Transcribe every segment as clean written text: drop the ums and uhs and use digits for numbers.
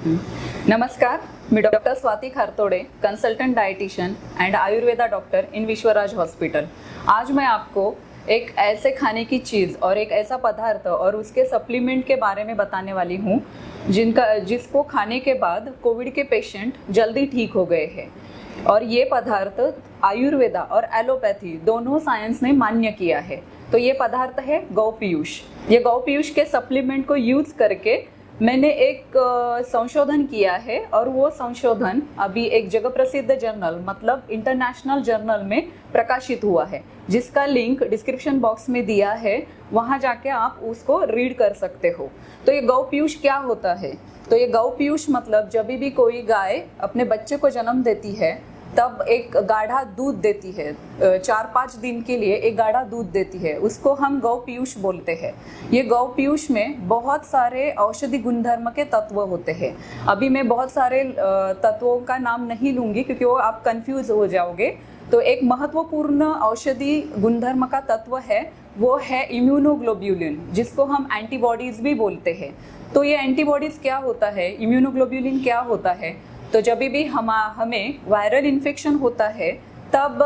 नमस्कार, मी doctor Swati Khartode, consultant dietitian and Ayurveda doctor in Vishwaraj hospital. आज मैं आपको एक ऐसे खाने की चीज़ और एक ऐसा पदार्थ और उसके सप्लीमेंट के बारे में बताने वाली हूँ जिसको खाने के बाद कोविड के पेशेंट जल्दी ठीक हो गए हैं। और ये पदार्थ आयुर्वेदा और एलोपैथी दोनों साइंस ने मान्य किया है। तो ये पदार्थ है गौ पीयूष। ये गौ पीयूष के सप्लीमेंट को यूज़ करके मैंने एक संशोधन किया है और वो संशोधन अभी एक जगह प्रसिद्ध जर्नल मतलब इंटरनेशनल जर्नल में प्रकाशित हुआ है, जिसका लिंक डिस्क्रिप्शन बॉक्स में दिया है। वहाँ जाके आप उसको रीड कर सकते हो। तो ये गौ पीयूष क्या होता है? तो ये गौ पीयूष मतलब जब भी कोई गाय अपने बच्चे को जन्म देती है तब एक गाढ़ा दूध देती है, 4-5 दिन के लिए एक गाढ़ा दूध देती है, उसको हम गौ पीयूष बोलते हैं। ये गौ पीयूष में बहुत सारे औषधि गुणधर्म के तत्व होते हैं। अभी मैं बहुत सारे तत्वों का नाम नहीं लूँगी क्योंकि वो आप कंफ्यूज हो जाओगे। तो एक महत्वपूर्ण औषधि गुणधर्म का तत्व है, वो है इम्यूनोग्लोब्यूलिन, जिसको हम एंटीबॉडीज़ भी बोलते हैं। तो ये एंटीबॉडीज़ क्या होता है, इम्यूनोग्लोब्यूलिन क्या होता है? तो जब भी हमें वायरल इन्फेक्शन होता है तब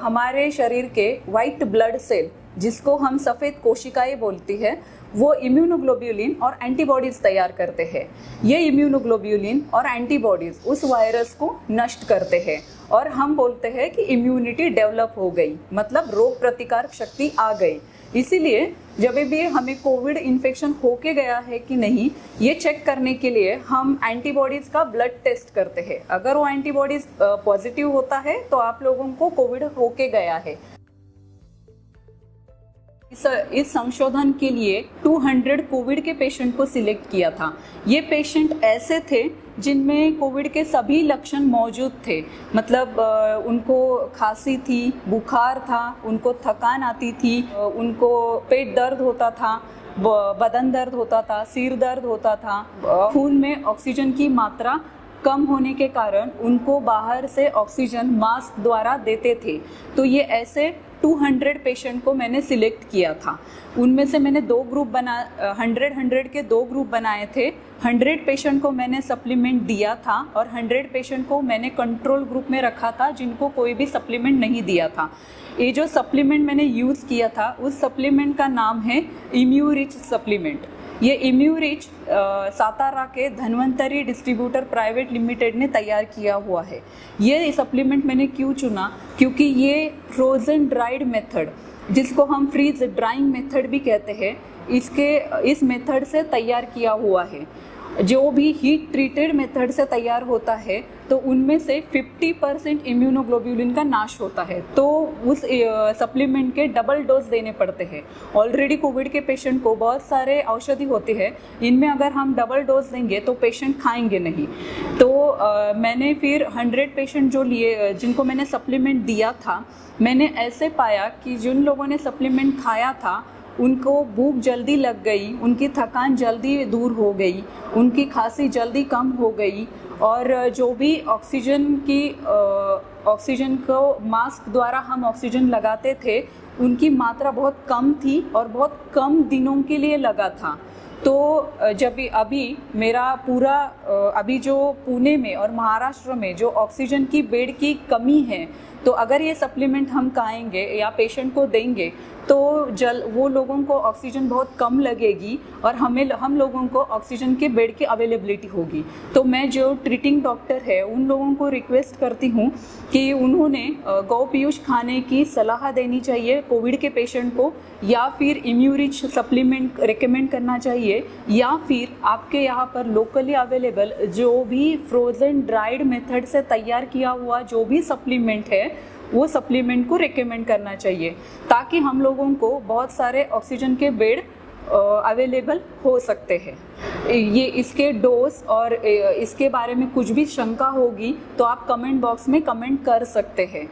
हमारे शरीर के वाइट ब्लड सेल, जिसको हम सफ़ेद कोशिकाएं बोलती है, वो इम्यूनोग्लोब्यूलिन और एंटीबॉडीज़ तैयार करते हैं। ये इम्यूनोग्लोब्यूलिन और एंटीबॉडीज़ उस वायरस को नष्ट करते हैं और हम बोलते हैं कि इम्यूनिटी डेवलप हो गई, मतलब रोग प्रतिकारक शक्ति आ गई। इसीलिए जब भी हमें कोविड इन्फेक्शन होके गया है कि नहीं, ये चेक करने के लिए हम एंटीबॉडीज़ का ब्लड टेस्ट करते हैं। अगर वो एंटीबॉडीज़ पॉजिटिव होता है तो आप लोगों को कोविड होके गया है। इस संशोधन के लिए 200 कोविड के पेशेंट को सिलेक्ट किया था। ये पेशेंट ऐसे थे जिनमें कोविड के सभी लक्षण मौजूद थे, मतलब उनको खांसी थी, बुखार था, उनको थकान आती थी, उनको पेट दर्द होता था, बदन दर्द होता था, सिर दर्द होता था, खून में ऑक्सीजन की मात्रा कम होने के कारण उनको बाहर से ऑक्सीजन मास्क द्वारा देते थे। तो ये ऐसे 200 पेशेंट को मैंने सिलेक्ट किया था। उनमें से मैंने 2 ग्रुप 100 के 2 ग्रुप बनाए थे। 100 पेशेंट को मैंने सप्लीमेंट दिया था और 100 पेशेंट को मैंने कंट्रोल ग्रुप में रखा था, जिनको कोई भी सप्लीमेंट नहीं दिया था। ये जो सप्लीमेंट मैंने यूज़ किया था उस सप्लीमेंट का नाम है इम्यूरिच सप्लीमेंट। ये इम्यूरिच सातारा के धन्वंतरी डिस्ट्रीब्यूटर प्राइवेट लिमिटेड ने तैयार किया हुआ है। ये सप्लीमेंट मैंने क्यों चुना? क्योंकि ये फ्रोज़न ड्राइड मेथड, जिसको हम फ्रीज ड्राइंग मेथड भी कहते हैं, इस मेथड से तैयार किया हुआ है। जो भी हीट ट्रीटेड मेथड से तैयार होता है तो उनमें से 50% इम्यूनोग्लोब्यूलिन का नाश होता है। तो उस सप्लीमेंट के डबल डोज देने पड़ते हैं। ऑलरेडी कोविड के पेशेंट को बहुत सारे औषधि होते हैं, इनमें अगर हम डबल डोज देंगे तो पेशेंट खाएंगे नहीं। तो मैंने फिर 100 पेशेंट जो लिए, जिनको मैंने सप्लीमेंट दिया था, मैंने ऐसे पाया कि जिन लोगों ने सप्लीमेंट खाया था उनको भूख जल्दी लग गई, उनकी थकान जल्दी दूर हो गई, उनकी खांसी जल्दी कम हो गई, और जो भी ऑक्सीजन को मास्क द्वारा हम ऑक्सीजन लगाते थे उनकी मात्रा बहुत कम थी और बहुत कम दिनों के लिए लगा था। तो जब अभी मेरा पूरा अभी जो पुणे में और महाराष्ट्र में जो ऑक्सीजन की बेड की कमी है, तो अगर ये सप्लीमेंट हम खाएंगे या पेशेंट को देंगे तो वो लोगों को ऑक्सीजन बहुत कम लगेगी और हम लोगों को ऑक्सीजन के बेड की अवेलेबिलिटी होगी। तो मैं जो ट्रीटिंग डॉक्टर है उन लोगों को रिक्वेस्ट करती हूँ कि उन्होंने गौ पीयूष खाने की सलाह देनी चाहिए कोविड के पेशेंट को, या फिर इम्यूरिच सप्लीमेंट रिकमेंड करना चाहिए, या फिर आपके यहाँ पर लोकली अवेलेबल जो भी फ्रोज़न ड्राइड मेथड से तैयार किया हुआ जो भी सप्लीमेंट है वो सप्लीमेंट को रिकमेंड करना चाहिए, ताकि हम लोगों को बहुत सारे ऑक्सीजन के बेड अवेलेबल हो सकते हैं। ये इसके डोज और इसके बारे में कुछ भी शंका होगी तो आप कमेंट बॉक्स में कमेंट कर सकते हैं।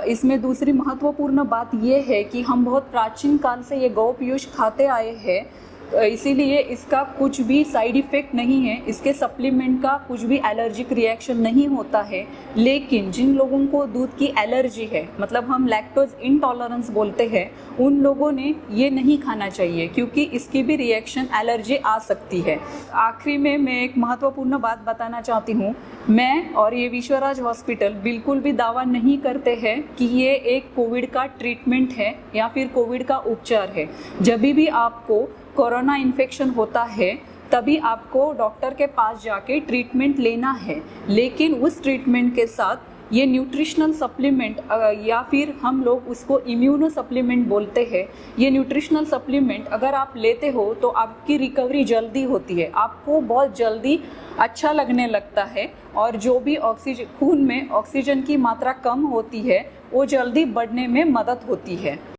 इसमें दूसरी महत्वपूर्ण बात ये है कि हम बहुत प्राचीन काल से ये गौ पीयूष खाते आए हैं। इसीलिए इसका कुछ भी साइड इफ़ेक्ट नहीं है, इसके सप्लीमेंट का कुछ भी एलर्जिक रिएक्शन नहीं होता है। लेकिन जिन लोगों को दूध की एलर्जी है, मतलब हम लैक्टोज इंटॉलरेंस बोलते हैं, उन लोगों ने ये नहीं खाना चाहिए क्योंकि इसकी भी रिएक्शन एलर्जी आ सकती है। आखिरी में मैं एक महत्वपूर्ण बात बताना चाहती हूँ। मैं और ये विश्वराज हॉस्पिटल बिल्कुल भी दावा नहीं करते हैं कि ये एक कोविड का ट्रीटमेंट है या फिर कोविड का उपचार है। जब भी आपको कोरोना इन्फेक्शन होता है तभी आपको डॉक्टर के पास जाके ट्रीटमेंट लेना है, लेकिन उस ट्रीटमेंट के साथ ये न्यूट्रिशनल सप्लीमेंट या फिर हम लोग उसको इम्यूनो सप्लीमेंट बोलते हैं, ये न्यूट्रिशनल सप्लीमेंट अगर आप लेते हो तो आपकी रिकवरी जल्दी होती है, आपको बहुत जल्दी अच्छा लगने लगता है और जो भी खून में ऑक्सीजन की मात्रा कम होती है वो जल्दी बढ़ने में मदद होती है।